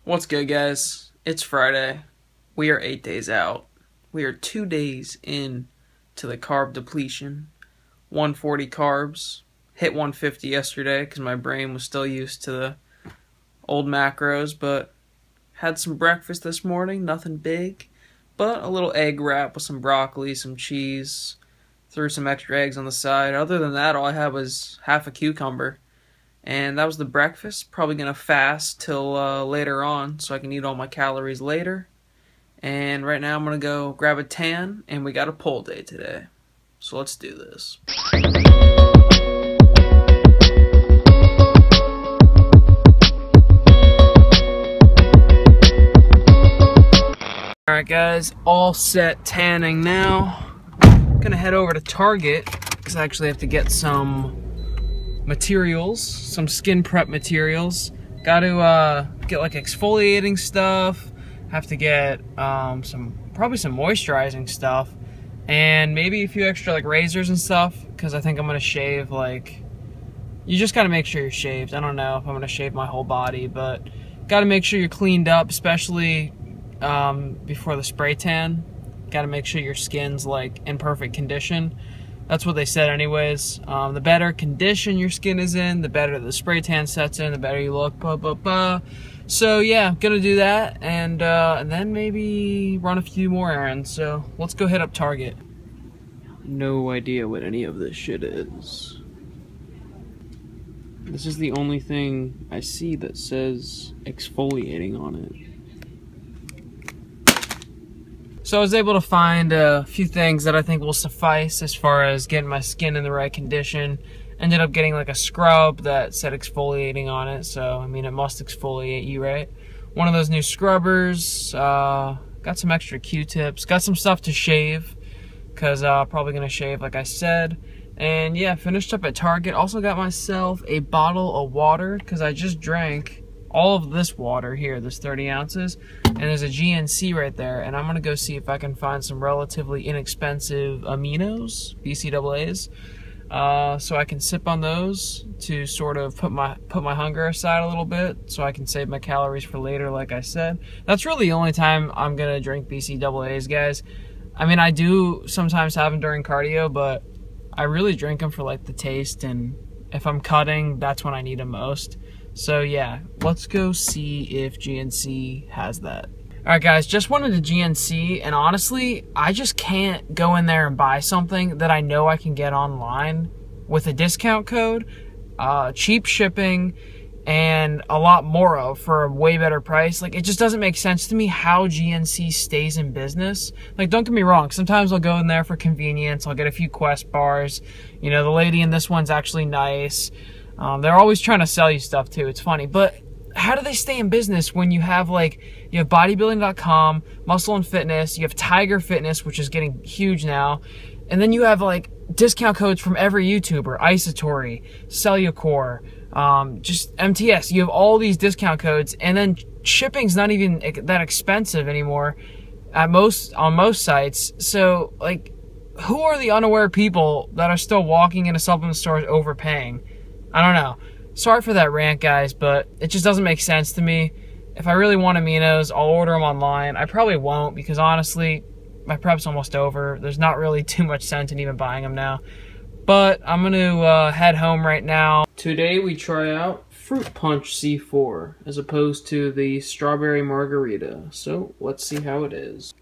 What's good, guys? It's Friday. We are 8 days out. We are 2 days in to the carb depletion. 140 carbs. Hit 150 yesterday because my brain was still used to the old macros, but had some breakfast this morning. Nothing big, but a little egg wrap with some broccoli, some cheese. Threw some extra eggs on the side. Other than that, all I had was half a cucumber. And that was the breakfast. Probably going to fast till later on so I can eat all my calories later. And right now I'm going to go grab a tan, and we got a pull day today. So let's do this. Alright guys, all set tanning now. Going to head over to Target because I actually have to get some materials, some skin prep materials. Got to get like exfoliating stuff. Have to get probably some moisturizing stuff, and maybe a few extra like razors and stuff, because I think I'm gonna shave. Like, you just gotta make sure you're shaved. I don't know if I'm gonna shave my whole body, but gotta make sure you're cleaned up, especially before the spray tan. Gotta make sure your skin's like in perfect condition. That's what they said anyways. The better condition your skin is in, the better the spray tan sets in, the better you look, blah, blah, blah. So yeah, gonna do that, and then maybe run a few more errands. So let's go hit up Target. No idea what any of this shit is. This is the only thing I see that says exfoliating on it. So I was able to find a few things that I think will suffice as far as getting my skin in the right condition. Ended up getting like a scrub that said exfoliating on it, so I mean it must exfoliate you, right? One of those new scrubbers, got some extra Q-tips, got some stuff to shave, because probably going to shave like I said. And yeah, finished up at Target. Also got myself a bottle of water, because I just drank all of this water here, this 30 ounces, and there's a GNC right there, and I'm gonna go see if I can find some relatively inexpensive aminos, BCAAs, so I can sip on those to sort of put my hunger aside a little bit, so I can save my calories for later, like I said. That's really the only time I'm gonna drink BCAAs, guys. I mean, I do sometimes have them during cardio, but I really drink them for like the taste, and if I'm cutting, that's when I need them most. So yeah, let's go see if GNC has that. Alright guys, just wanted a GNC, and honestly, I just can't go in there and buy something that I know I can get online with a discount code, cheap shipping, and a lot more of for a way better price. Like, it just doesn't make sense to me how GNC stays in business. Like, don't get me wrong, sometimes I'll go in there for convenience, I'll get a few Quest bars. You know, the lady in this one's actually nice. They're always trying to sell you stuff too. It's funny, but how do they stay in business when you have bodybuilding.com, Muscle and Fitness, you have Tiger Fitness, which is getting huge now, and then you have like discount codes from every YouTuber, Isotory, Cellucor, just MTS. You have all these discount codes, and then shipping's not even that expensive anymore on most sites. So like, who are the unaware people that are still walking into supplement stores overpaying? I don't know. Sorry for that rant, guys, but it just doesn't make sense to me. If I really want aminos, I'll order them online. I probably won't, because honestly, my prep's almost over. There's not really too much sense in even buying them now. But I'm going to head home right now. Today we try out Fruit Punch C4 as opposed to the Strawberry Margarita. So let's see how it is.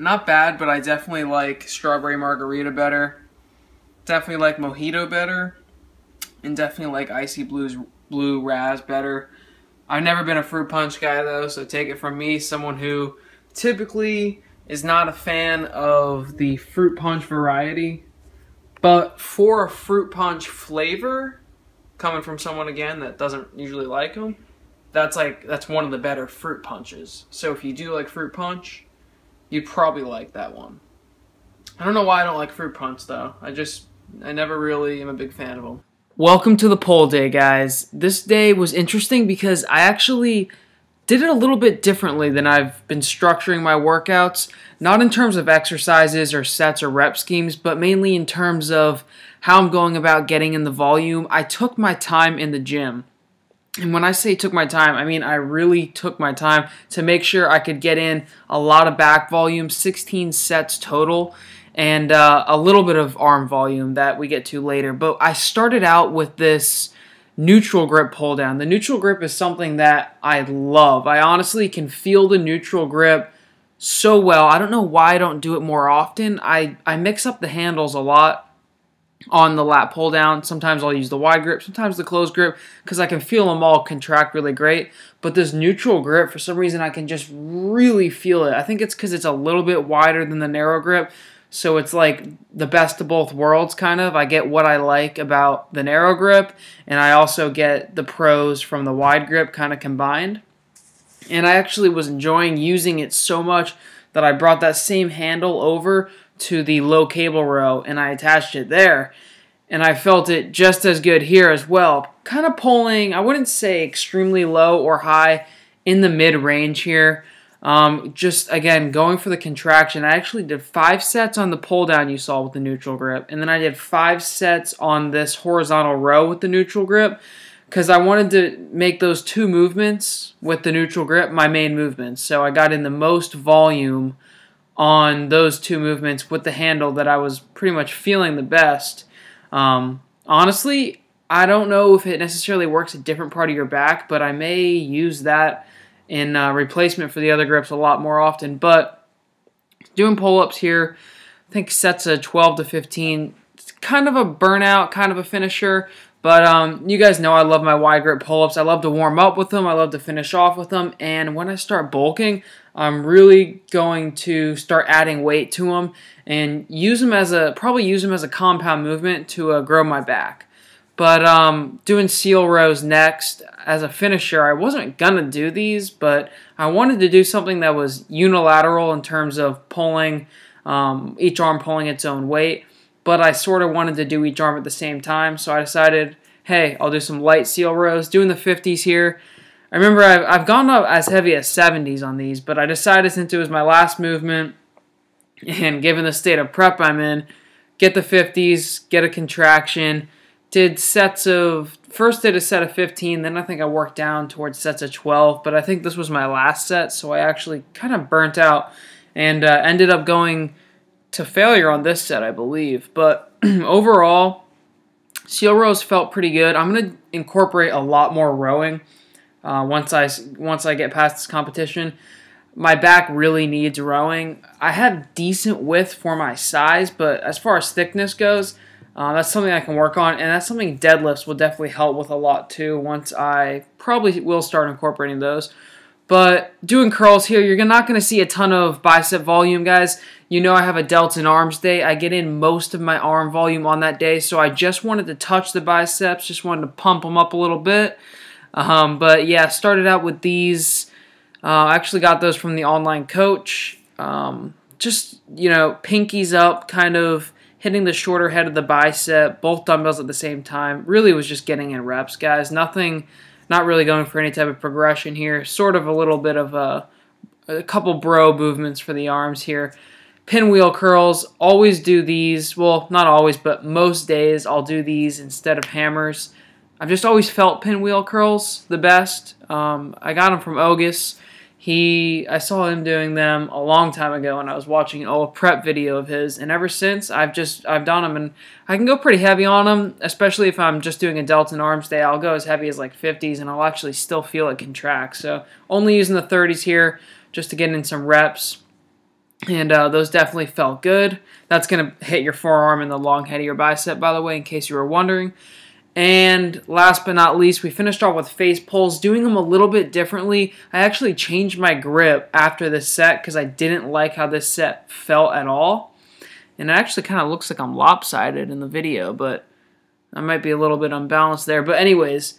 Not bad, but I definitely like Strawberry Margarita better. Definitely like Mojito better. And definitely like Icy Blue Raz better. I've never been a Fruit Punch guy though, so take it from me, someone who typically is not a fan of the Fruit Punch variety. But for a Fruit Punch flavor, coming from someone again that doesn't usually like them, that's one of the better fruit punches. So if you do like fruit punch, you'd probably like that one. I don't know why I don't like fruit punch though. I never really am a big fan of them. Welcome to the pull day, guys. This day was interesting because I actually did it a little bit differently than I've been structuring my workouts. Not in terms of exercises or sets or rep schemes, but mainly in terms of how I'm going about getting in the volume. I took my time in the gym. And when I say took my time, I mean I really took my time to make sure I could get in a lot of back volume, 16 sets total, and a little bit of arm volume that we get to later. But I started out with this neutral grip pull down. The neutral grip is something that I love. I honestly can feel the neutral grip so well. I don't know why I don't do it more often. I mix up the handles a lot on the lat pull down. Sometimes I'll use the wide grip, sometimes the closed grip, because I can feel them all contract really great. But this neutral grip, for some reason, I can just really feel it. I think it's because it's a little bit wider than the narrow grip, so it's like the best of both worlds, kind of. I get what I like about the narrow grip, and I also get the pros from the wide grip kind of combined. And I actually was enjoying using it so much that I brought that same handle over to the low cable row, and I attached it there. And I felt it just as good here as well. Kind of pulling, I wouldn't say extremely low or high, in the mid-range here. Just, again, going for the contraction. I actually did 5 sets on the pull down you saw with the neutral grip. And then I did 5 sets on this horizontal row with the neutral grip, because I wanted to make those 2 movements with the neutral grip my main movements. So I got in the most volume on those 2 movements with the handle that I was pretty much feeling the best. Honestly, I don't know if it necessarily works a different part of your back, but I may use that in replacement for the other grips a lot more often. But doing pull-ups here, I think sets of 12 to 15. It's kind of a burnout, kind of a finisher. But you guys know I love my wide grip pull-ups. I love to warm up with them. I love to finish off with them. And when I start bulking, I'm really going to start adding weight to them and probably use them as a compound movement to grow my back. But doing seal rows next as a finisher, I wasn't gonna do these, but I wanted to do something that was unilateral in terms of pulling, each arm pulling its own weight. But I sort of wanted to do each arm at the same time, so I decided, hey, I'll do some light seal rows, doing the 50s here. I remember I've gone up as heavy as 70s on these, but I decided since it was my last movement, and given the state of prep I'm in, get the 50s, get a contraction, first did a set of 15, then I think I worked down towards sets of 12, but I think this was my last set, so I actually kind of burnt out and ended up going to failure on this set, I believe. But overall, seal rows felt pretty good. I'm going to incorporate a lot more rowing once I get past this competition. My back really needs rowing. I have decent width for my size, but as far as thickness goes, that's something I can work on, and that's something deadlifts will definitely help with a lot too once I probably will start incorporating those. But doing curls here, you're not going to see a ton of bicep volume, guys. You know I have a delts and arms day. I get in most of my arm volume on that day, so I just wanted to touch the biceps, just wanted to pump them up a little bit. But yeah, started out with these. I actually got those from the online coach. Just, pinkies up, kind of hitting the shorter head of the bicep, both dumbbells at the same time. Really was just getting in reps, guys. Not really going for any type of progression here. Sort of a little bit of a couple bro movements for the arms here. Pinwheel curls, always do these. Well, not always, but most days I'll do these instead of hammers. I've just always felt pinwheel curls the best. I got them from Ogus. I saw him doing them a long time ago when I was watching an old prep video of his, and ever since I've done them, and I can go pretty heavy on them, especially if I'm just doing a delts and arms day. I'll go as heavy as like 50s, and I'll actually still feel it contract. So only using the 30s here just to get in some reps, and those definitely felt good. That's going to hit your forearm and the long head of your bicep, by the way, in case you were wondering. And last but not least, we finished off with face pulls, doing them a little bit differently. I actually changed my grip after this set because I didn't like how this set felt at all. And it actually kind of looks like I'm lopsided in the video, but I might be a little bit unbalanced there. But anyways,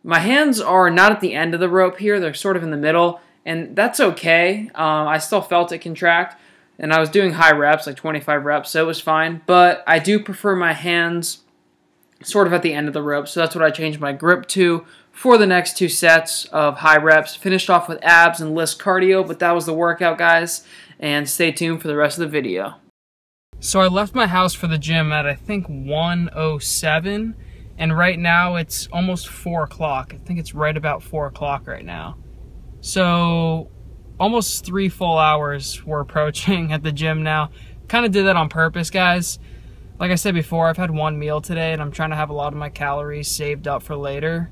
my hands are not at the end of the rope here. They're sort of in the middle, and that's okay. I still felt it contract. and I was doing high reps, like 25 reps, so it was fine. But I do prefer my hands sort of at the end of the rope, so that's what I changed my grip to for the next 2 sets of high reps. Finished off with abs and list cardio, but that was the workout, guys, and stay tuned for the rest of the video. So I left my house for the gym at I think 1:07, and right now it's almost 4 o'clock. I think it's right about 4 o'clock right now. So almost 3 full hours we're approaching at the gym now. Kind of did that on purpose, guys. Like I said before, I've had 1 meal today, and I'm trying to have a lot of my calories saved up for later.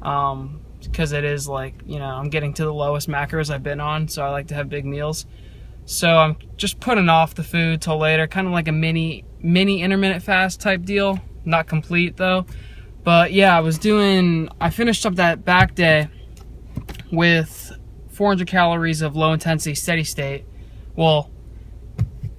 Because it is like, you know, I'm getting to the lowest macros I've been on, so I like to have big meals. So I'm just putting off the food till later, kind of like a mini intermittent fast type deal. Not complete though. But yeah, I finished up that back day with 400 calories of low intensity steady state. Well,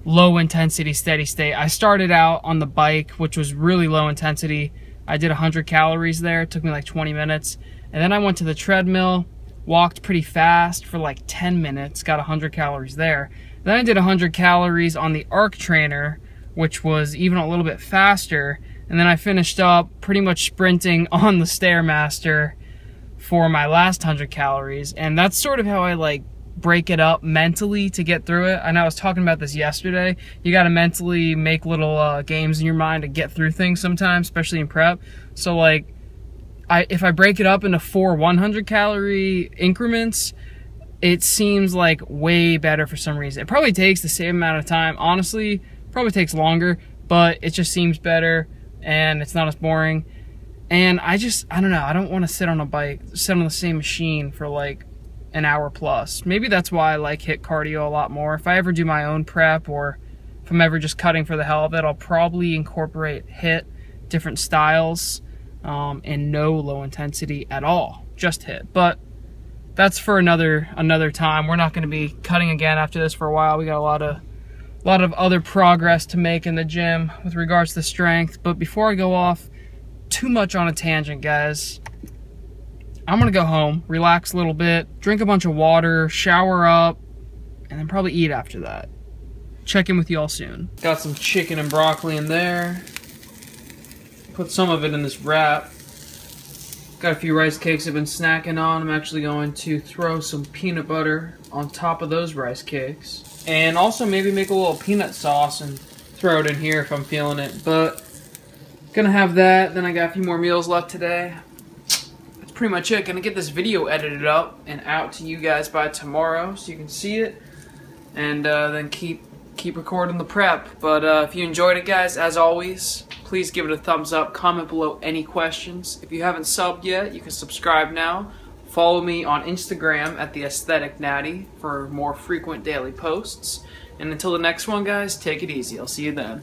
low intensity steady state. I started out on the bike, which was really low intensity. I did 100 calories there. It took me like 20 minutes. And then I went to the treadmill, walked pretty fast for like 10 minutes, got 100 calories there. Then I did 100 calories on the arc trainer, which was even a little bit faster. And then I finished up pretty much sprinting on the Stairmaster for my last 100 calories. And that's sort of how I like break it up mentally to get through it. I know I was talking about this yesterday. You got to mentally make little games in your mind to get through things sometimes, especially in prep. So like, if I break it up into 4 100 calorie increments, it seems like way better for some reason. It probably takes the same amount of time. Honestly, probably takes longer, but it just seems better and it's not as boring. And I don't know, I don't want to sit on a bike, sit on the same machine for like an hour plus. Maybe that's why I like HIIT cardio a lot more. If I ever do my own prep, or if I'm ever just cutting for the hell of it, I'll probably incorporate HIIT, different styles, and no low intensity at all, just HIIT. But that's for another time. We're not going to be cutting again after this for a while. We got a lot of other progress to make in the gym with regards to strength. But before I go off too much on a tangent, guys, I'm gonna go home, relax a little bit, drink a bunch of water, shower up, and then probably eat after that. Check in with you all soon. Got some chicken and broccoli in there. Put some of it in this wrap. Got a few rice cakes I've been snacking on. I'm actually going to throw some peanut butter on top of those rice cakes. And also maybe make a little peanut sauce and throw it in here if I'm feeling it. But gonna have that. Then I got a few more meals left today. That's pretty much it. Gonna get this video edited up and out to you guys by tomorrow so you can see it. And then keep recording the prep. But if you enjoyed it, guys, as always, please give it a thumbs up. Comment below any questions. If you haven't subbed yet, you can subscribe now. Follow me on Instagram at The Aesthetic Natty for more frequent daily posts. And until the next one, guys, take it easy. I'll see you then.